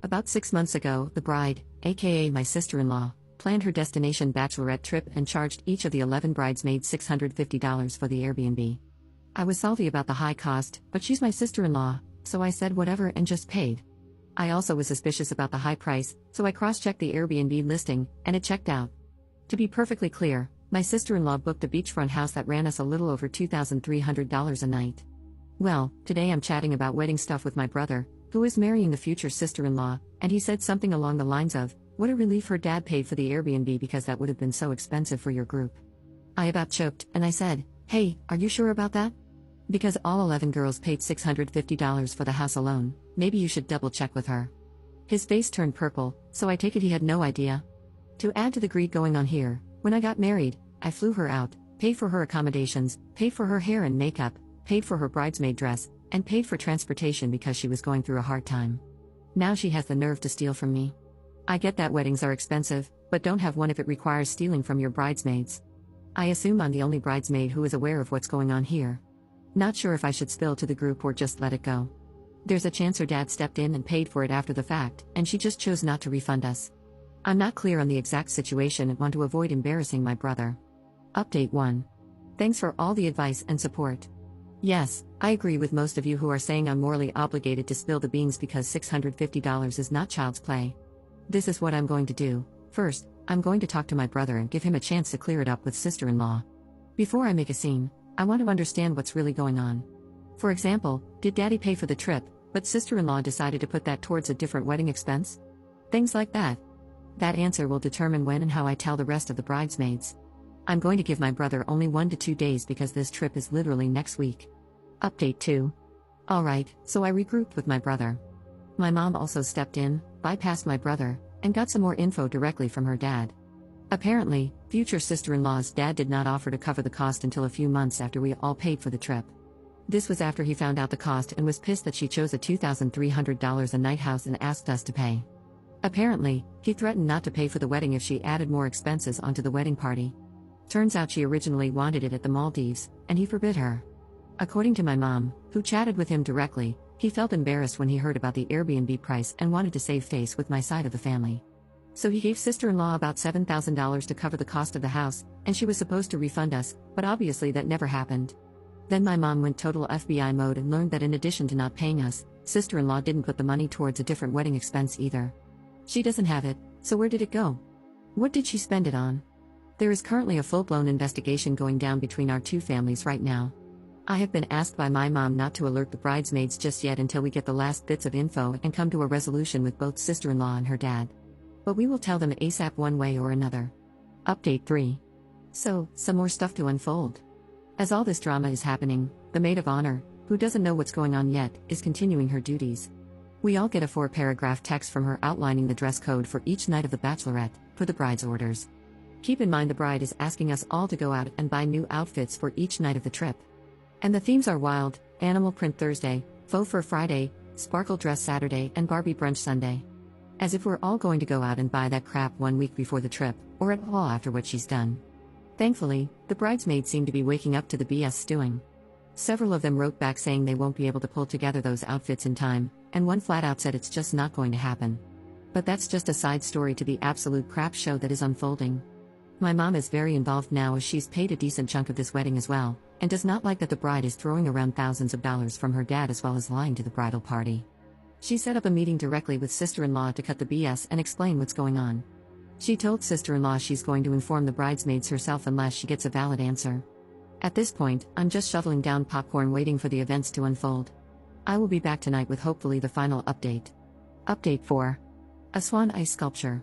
About 6 months ago, the bride, aka my sister-in-law, planned her destination bachelorette trip and charged each of the 11 bridesmaids $650 for the Airbnb. I was salty about the high cost, but she's my sister-in-law, so I said whatever and just paid. I also was suspicious about the high price, so I cross-checked the Airbnb listing, and it checked out. To be perfectly clear, my sister-in-law booked a beachfront house that ran us a little over $2,300 a night. Well, today I'm chatting about wedding stuff with my brother, who is marrying the future sister-in-law, and he said something along the lines of, "What a relief her dad paid for the Airbnb because that would have been so expensive for your group." I about choked, and I said, "Hey, are you sure about that? Because all 11 girls paid $650 for the house alone, maybe you should double-check with her." His face turned purple, so I take it he had no idea. To add to the greed going on here, when I got married, I flew her out, paid for her accommodations, paid for her hair and makeup, paid for her bridesmaid dress, and paid for transportation because she was going through a hard time. Now she has the nerve to steal from me. I get that weddings are expensive, but don't have one if it requires stealing from your bridesmaids. I assume I'm the only bridesmaid who is aware of what's going on here. Not sure if I should spill to the group or just let it go. There's a chance her dad stepped in and paid for it after the fact, and she just chose not to refund us. I'm not clear on the exact situation and want to avoid embarrassing my brother. Update 1. Thanks for all the advice and support. Yes, I agree with most of you who are saying I'm morally obligated to spill the beans because $650 is not child's play. This is what I'm going to do. First, I'm going to talk to my brother and give him a chance to clear it up with sister-in-law. Before I make a scene, I want to understand what's really going on. For example, did daddy pay for the trip, but sister-in-law decided to put that towards a different wedding expense? Things like that. That answer will determine when and how I tell the rest of the bridesmaids. I'm going to give my brother only 1 to 2 days because this trip is literally next week. Update 2. Alright, so I regrouped with my brother. My mom also stepped in, bypassed my brother, and got some more info directly from her dad. Apparently, future sister-in-law's dad did not offer to cover the cost until a few months after we all paid for the trip. This was after he found out the cost and was pissed that she chose a $2,300 a night house and asked us to pay. Apparently, he threatened not to pay for the wedding if she added more expenses onto the wedding party. Turns out she originally wanted it at the Maldives, and he forbid her. According to my mom, who chatted with him directly, he felt embarrassed when he heard about the Airbnb price and wanted to save face with my side of the family. So he gave sister-in-law about $7,000 to cover the cost of the house, and she was supposed to refund us, but obviously that never happened. Then my mom went total FBI mode and learned that in addition to not paying us, sister-in-law didn't put the money towards a different wedding expense either. She doesn't have it, so where did it go? What did she spend it on? There is currently a full-blown investigation going down between our two families right now. I have been asked by my mom not to alert the bridesmaids just yet until we get the last bits of info and come to a resolution with both sister-in-law and her dad. But we will tell them ASAP one way or another. Update 3. So, some more stuff to unfold. As all this drama is happening, the maid of honor, who doesn't know what's going on yet, is continuing her duties. We all get a 4-paragraph text from her outlining the dress code for each night of the bachelorette, for the bride's orders. Keep in mind the bride is asking us all to go out and buy new outfits for each night of the trip. And the themes are wild: animal print Thursday, faux fur Friday, sparkle dress Saturday, and Barbie brunch Sunday. As if we're all going to go out and buy that crap 1 week before the trip, or at all after what she's done. Thankfully, the bridesmaids seem to be waking up to the BS stewing. Several of them wrote back saying they won't be able to pull together those outfits in time, and one flat out said it's just not going to happen. But that's just a side story to the absolute crap show that is unfolding. My mom is very involved now as she's paid a decent chunk of this wedding as well, and does not like that the bride is throwing around thousands of dollars from her dad as well as lying to the bridal party. She set up a meeting directly with sister-in-law to cut the BS and explain what's going on. She told sister-in-law she's going to inform the bridesmaids herself unless she gets a valid answer. At this point, I'm just shoveling down popcorn waiting for the events to unfold. I will be back tonight with hopefully the final update. Update 4. A swan ice sculpture.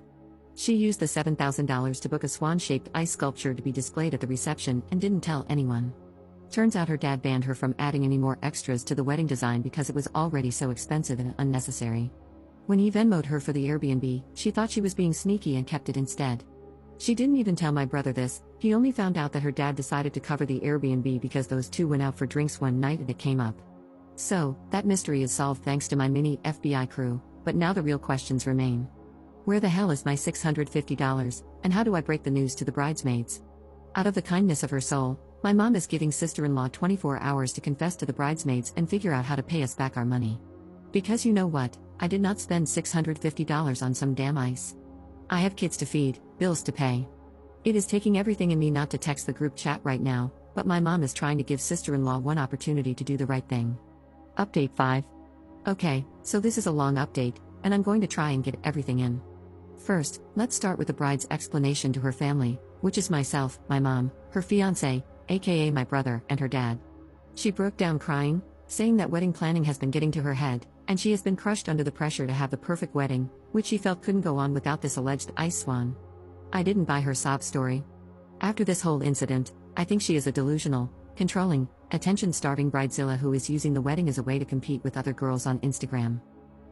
She used the $7,000 to book a swan-shaped ice sculpture to be displayed at the reception and didn't tell anyone. Turns out her dad banned her from adding any more extras to the wedding design because it was already so expensive and unnecessary. When he Venmo'd her for the Airbnb, she thought she was being sneaky and kept it instead. She didn't even tell my brother this. He only found out that her dad decided to cover the Airbnb because those two went out for drinks one night and it came up. So, that mystery is solved thanks to my mini FBI crew, but now the real questions remain. Where the hell is my $650, and how do I break the news to the bridesmaids? Out of the kindness of her soul, my mom is giving sister-in-law 24 hours to confess to the bridesmaids and figure out how to pay us back our money. Because you know what, I did not spend $650 on some damn ice. I have kids to feed, bills to pay. It is taking everything in me not to text the group chat right now, but my mom is trying to give sister-in-law one opportunity to do the right thing. Update 5. Okay, so this is a long update, and I'm going to try and get everything in. First, let's start with the bride's explanation to her family, which is myself, my mom, her fiancé, aka my brother, and her dad. She broke down crying, saying that wedding planning has been getting to her head, and she has been crushed under the pressure to have the perfect wedding, which she felt couldn't go on without this alleged ice swan. I didn't buy her sob story. After this whole incident, I think she is a delusional, controlling, attention-starving bridezilla who is using the wedding as a way to compete with other girls on Instagram.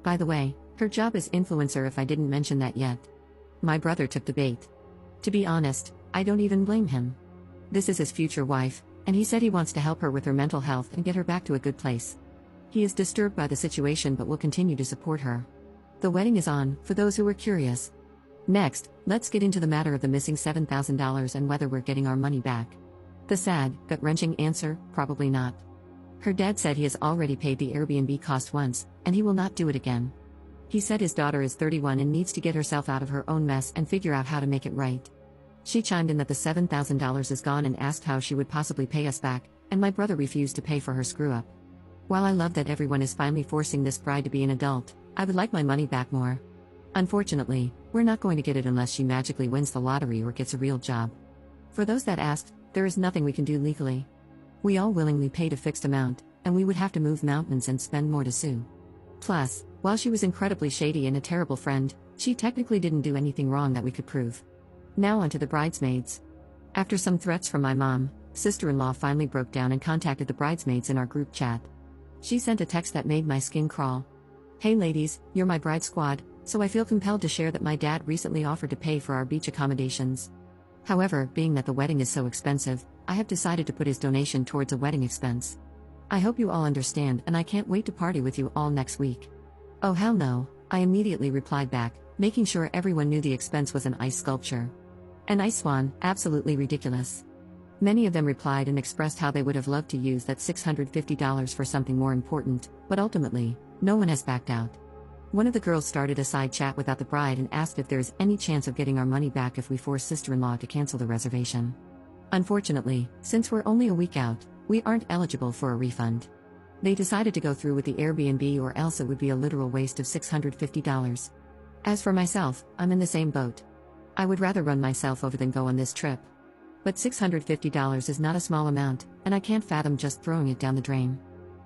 By the way, her job is influencer if I didn't mention that yet. My brother took the bait. To be honest, I don't even blame him. This is his future wife, and he said he wants to help her with her mental health and get her back to a good place. He is disturbed by the situation but will continue to support her. The wedding is on, for those who are curious. Next, let's get into the matter of the missing $7,000 and whether we're getting our money back. The sad, gut-wrenching answer, probably not. Her dad said he has already paid the Airbnb cost once, and he will not do it again. He said his daughter is 31 and needs to get herself out of her own mess and figure out how to make it right. She chimed in that the $7,000 is gone and asked how she would possibly pay us back, and my brother refused to pay for her screw-up. While I love that everyone is finally forcing this bride to be an adult, I would like my money back more. Unfortunately, we're not going to get it unless she magically wins the lottery or gets a real job. For those that asked, there is nothing we can do legally. We all willingly paid a fixed amount, and we would have to move mountains and spend more to sue. Plus, while she was incredibly shady and a terrible friend, she technically didn't do anything wrong that we could prove. Now onto the bridesmaids. After some threats from my mom, sister-in-law finally broke down and contacted the bridesmaids in our group chat. She sent a text that made my skin crawl. Hey ladies, you're my bride squad, so I feel compelled to share that my dad recently offered to pay for our beach accommodations. However, being that the wedding is so expensive, I have decided to put his donation towards a wedding expense. I hope you all understand, and I can't wait to party with you all next week. Oh hell no, I immediately replied back, making sure everyone knew the expense was an ice sculpture. An ice swan, absolutely ridiculous. Many of them replied and expressed how they would have loved to use that $650 for something more important, but ultimately, no one has backed out. One of the girls started a side chat without the bride and asked if there is any chance of getting our money back if we force sister-in-law to cancel the reservation. Unfortunately, since we're only a week out, we aren't eligible for a refund. They decided to go through with the Airbnb or else it would be a literal waste of $650. As for myself, I'm in the same boat. I would rather run myself over than go on this trip. But $650 is not a small amount, and I can't fathom just throwing it down the drain.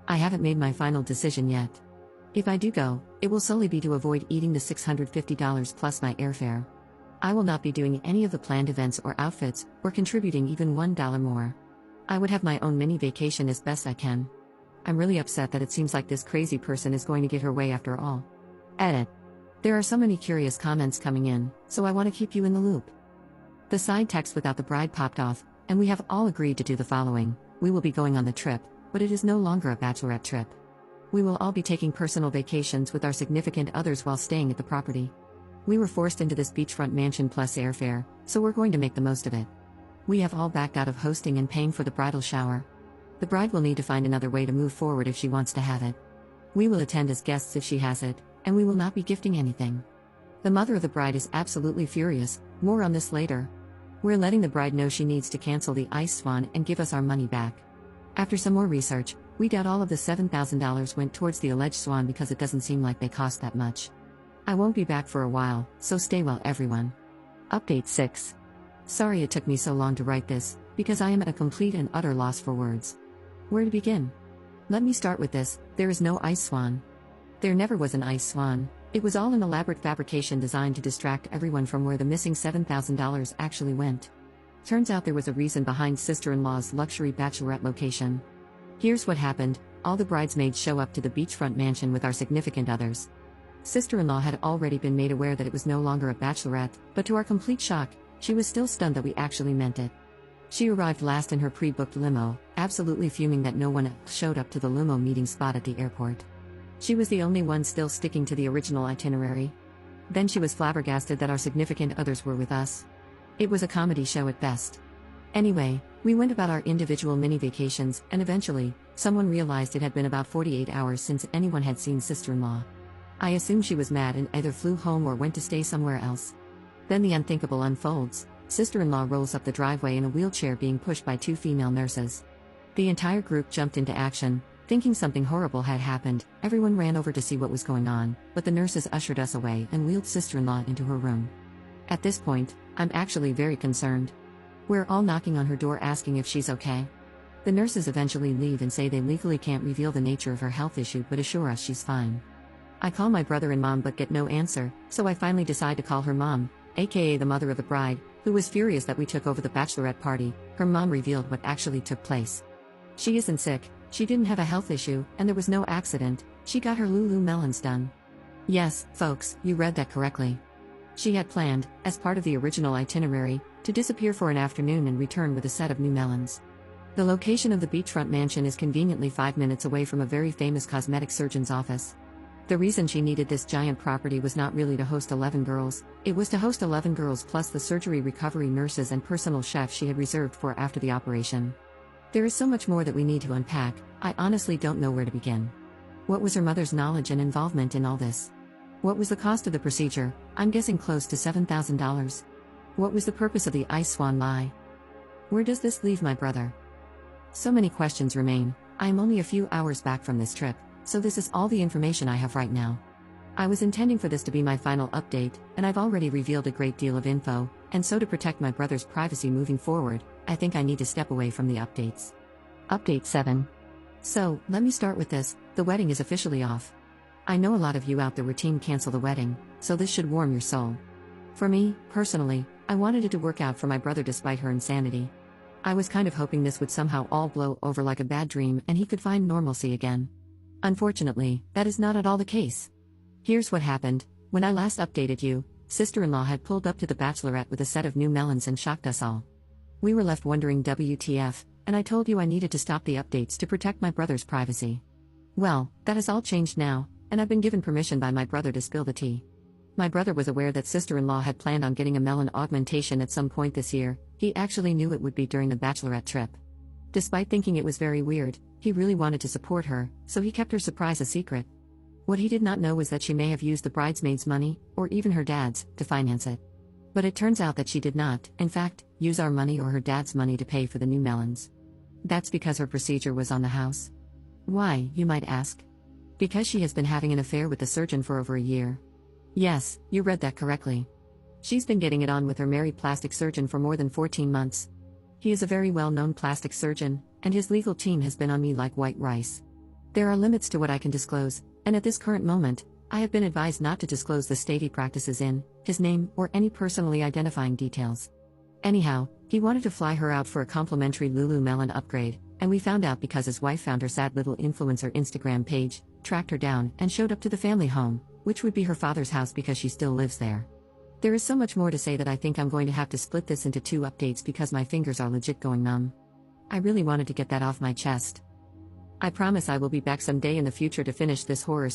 I haven't made my final decision yet. If I do go, it will solely be to avoid eating the $650 plus my airfare. I will not be doing any of the planned events or outfits, or contributing even $1 more. I would have my own mini vacation as best I can. I'm really upset that it seems like this crazy person is going to get her way after all. Edit. There are so many curious comments coming in, so I want to keep you in the loop. The side text without the bride popped off, and we have all agreed to do the following. We will be going on the trip, but it is no longer a bachelorette trip. We will all be taking personal vacations with our significant others while staying at the property. We were forced into this beachfront mansion plus airfare, so we're going to make the most of it. We have all backed out of hosting and paying for the bridal shower. The bride will need to find another way to move forward if she wants to have it. We will attend as guests if she has it, and we will not be gifting anything. The mother of the bride is absolutely furious, more on this later. We're letting the bride know she needs to cancel the ice swan and give us our money back. After some more research, we doubt all of the $7,000 went towards the alleged swan because it doesn't seem like they cost that much. I won't be back for a while, so stay well everyone. Update 6. Sorry it took me so long to write this, because I am at a complete and utter loss for words. Where to begin? Let me start with this: there is no ice swan. There never was an ice swan. It was all an elaborate fabrication designed to distract everyone from where the missing $7,000 actually went. Turns out there was a reason behind sister-in-law's luxury bachelorette location. Here's what happened: all the bridesmaids show up to the beachfront mansion with our significant others. Sister-in-law had already been made aware that it was no longer a bachelorette, but to our complete shock, she was still stunned that we actually meant it. She arrived last in her pre-booked limo, absolutely fuming that no one else showed up to the limo meeting spot at the airport. She was the only one still sticking to the original itinerary. Then she was flabbergasted that our significant others were with us. It was a comedy show at best. Anyway, we went about our individual mini vacations, and eventually, someone realized it had been about 48 hours since anyone had seen sister-in-law. I assume she was mad and either flew home or went to stay somewhere else. Then the unthinkable unfolds. Sister-in-law rolls up the driveway in a wheelchair being pushed by 2 female nurses. The entire group jumped into action. Thinking something horrible had happened, everyone ran over to see what was going on, but the nurses ushered us away and wheeled sister-in-law into her room. At this point, I'm actually very concerned. We're all knocking on her door asking if she's okay. The nurses eventually leave and say they legally can't reveal the nature of her health issue but assure us she's fine. I call my brother and mom but get no answer, so I finally decide to call her mom, aka the mother of the bride, who was furious that we took over the bachelorette party. Her mom revealed what actually took place. She isn't sick, she didn't have a health issue, and there was no accident. She got her Lululemons done. Yes, folks, you read that correctly. She had planned, as part of the original itinerary, to disappear for an afternoon and return with a set of new melons. The location of the beachfront mansion is conveniently 5 minutes away from a very famous cosmetic surgeon's office. The reason she needed this giant property was not really to host 11 girls, it was to host 11 girls plus the surgery recovery nurses and personal chef she had reserved for after the operation. There is so much more that we need to unpack, I honestly don't know where to begin. What was her mother's knowledge and involvement in all this? What was the cost of the procedure? I'm guessing close to $7,000. What was the purpose of the ice swan lie? Where does this leave my brother? So many questions remain. I am only a few hours back from this trip, so this is all the information I have right now. I was intending for this to be my final update, and I've already revealed a great deal of info, and so to protect my brother's privacy moving forward, I think I need to step away from the updates. Update 7. So, let me start with this, the wedding is officially off. I know a lot of you out there were team cancel the wedding, so this should warm your soul. For me, personally, I wanted it to work out for my brother despite her insanity. I was kind of hoping this would somehow all blow over like a bad dream and he could find normalcy again. Unfortunately, that is not at all the case. Here's what happened. When I last updated you, sister-in-law had pulled up to the bachelorette with a set of new melons and shocked us all. We were left wondering WTF, and I told you I needed to stop the updates to protect my brother's privacy. Well, that has all changed now, and I've been given permission by my brother to spill the tea. My brother was aware that sister-in-law had planned on getting a melon augmentation at some point this year. He actually knew it would be during the bachelorette trip. Despite thinking it was very weird, he really wanted to support her, so he kept her surprise a secret. What he did not know was that she may have used the bridesmaids' money, or even her dad's, to finance it. But it turns out that she did not, in fact, use our money or her dad's money to pay for the new melons. That's because her procedure was on the house. Why, you might ask? Because she has been having an affair with the surgeon for over a year. Yes, you read that correctly. She's been getting it on with her married plastic surgeon for more than 14 months. He is a very well-known plastic surgeon, and his legal team has been on me like white rice. There are limits to what I can disclose, and at this current moment, I have been advised not to disclose the state he practices in, his name, or any personally identifying details. Anyhow, he wanted to fly her out for a complimentary Lululemon upgrade, and we found out because his wife found her sad little influencer Instagram page, tracked her down, and showed up to the family home, which would be her father's house because she still lives there. There is so much more to say that I think I'm going to have to split this into 2 updates because my fingers are legit going numb. I really wanted to get that off my chest. I promise I will be back someday in the future to finish this horror